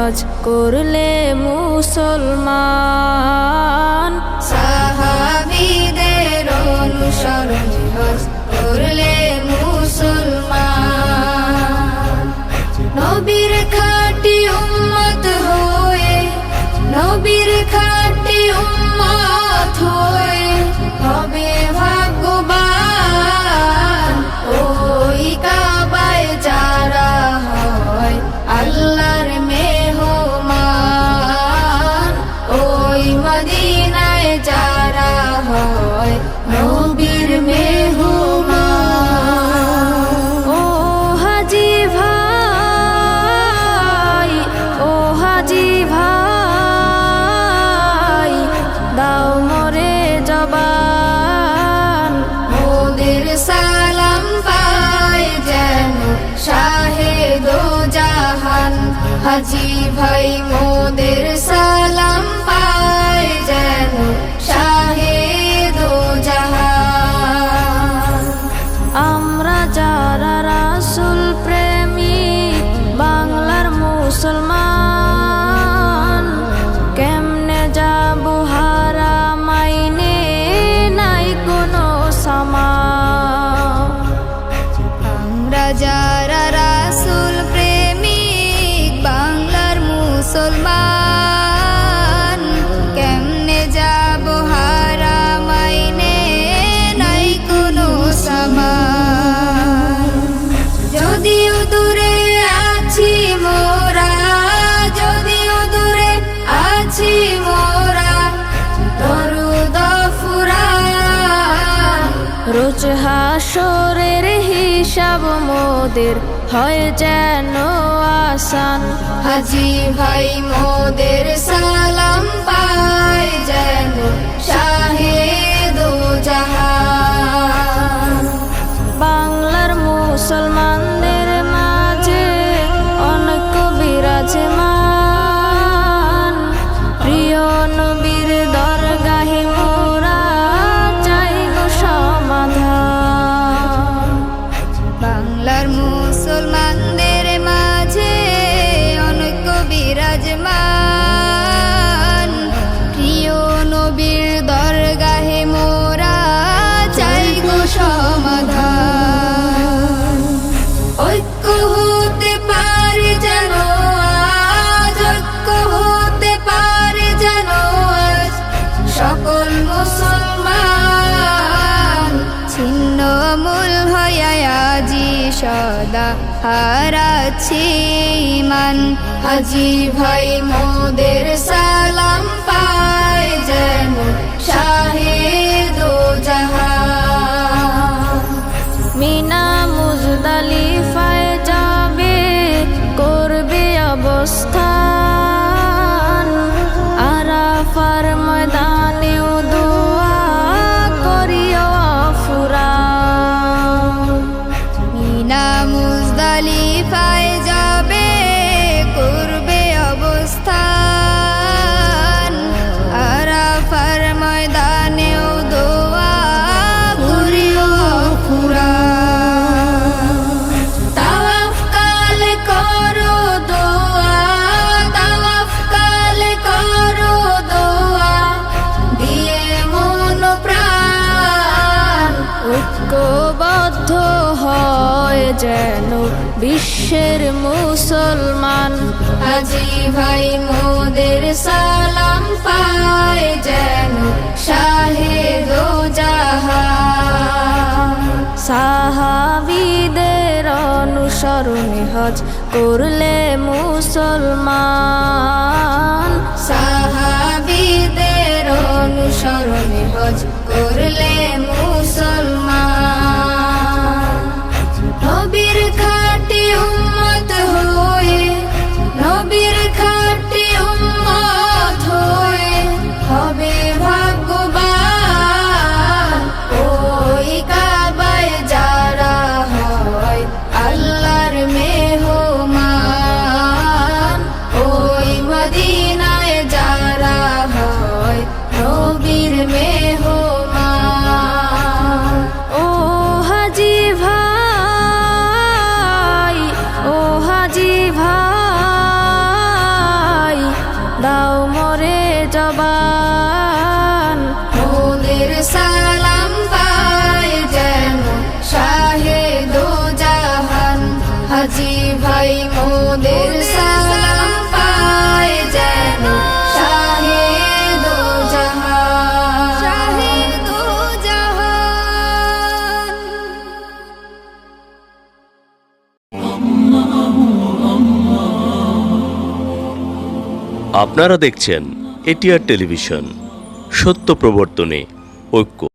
হজ করলে মুসলমান। সাহাবীদের অনুসরণে হজ করলে মুসলমান। নবীর খাঁটি উম্মত হয়ে, নবীর খাঁটি উম্মত হয়ে হবে ভাগ্যবান। ওই কাবায় যারা হয় আল্লাহর মেহমান, ওই মদিনায় যারা হয় নবীর মেহমান। ও হাজি ভাই, ও হাজি ভাই, দাও মোরে জবান। মোদের সালাম পায় যেন শাহে দো জাহান। হাজি ভাই মোদের সালাম পায় যেন শাহে দো জাহান। আমরা যারা রাসূল প্রেমিক বাংলার মুসলমান, কেমনে যাবো হারামাইনে নাই কোনো সামান। আমরা যারা রাসূল প্রেমিক বাংলার মুসলমান, কেমনে যাব হারামাইনে নাই কোনো সামান। যদিও দূরে আছি মোরা, যদিও দূরে আছি মোরা, দরুদ ফুরান। রোজ হাসরের হিসাব মোদের হয় যেন আসান। হাজি ভাই মোদের সালাম পায় যেন শাহে দো জাহান। বাংলার মুসলমানদের মাঝে অনেক বিরাজমান, প্রিয় নবীর দরগাহে মোরা চাই গো সমাধান। বাংলার মুসলমানদের মাঝে অনেক বিরাজমান, প্রিয় নবীর দরগাহে মোরা চাই গো সমাধান। ঐক্য হতে পারে যেন আজ, ঐক্য হতে পারে যেন আজ সকল মুসলমান। ছিন্ন মূল হইয়া আজি সদা হারাচ্ছি ঈমান। হাজি ভাই মোদের সালাম পায় যেন শাহে দো জাহান। মিনা মুজদালিফায় যাবে করবে অবস্থান, আরাফার ময়দানেও দোয়া করিও ফুরান। মিনা মুজদালিফায় যাবে করবে অবস্থান, আরাফার ময়দানেও দোয়া করিও ফুরান। তাওয়াফ কালে করো দোয়া, তাওয়াফ কালে করো দোয়া, দিয়ে মন প্রাণ। ঐক্যবদ্ধ হয় যেন বিশ্বের মুসলমান। হাজি ভাই মোদের সালাম পায় যেন শাহে দো জাহান। সাহাবীদের অনুসরণে হজ করলে মুসলমান। সাহাবীদের অনুসরণে হজ করলে মুসলমান। নবীর খাঁটি উম্মত হয়ে, নবীর খাঁটি উম্মত হয়ে হবে ভাগ্যবান। ওই কাবায় যারা হয় আল্লাহর মেহমান, ওই মদিনায় যারা হয় নবীর মেহমান। ও হাজি ভাই, ও হাজি ভাই, জবান। মোদের সালাম পায় যেন শাহে দো জাহান, হাজি ভাই মোদের সালাম পায় যেন শাহে দো জাহান, শাহে দো জাহান। আপনারা দেখছেন এটিআর টেলিভিশন, সত্য প্রবর্তনে ঐক্য।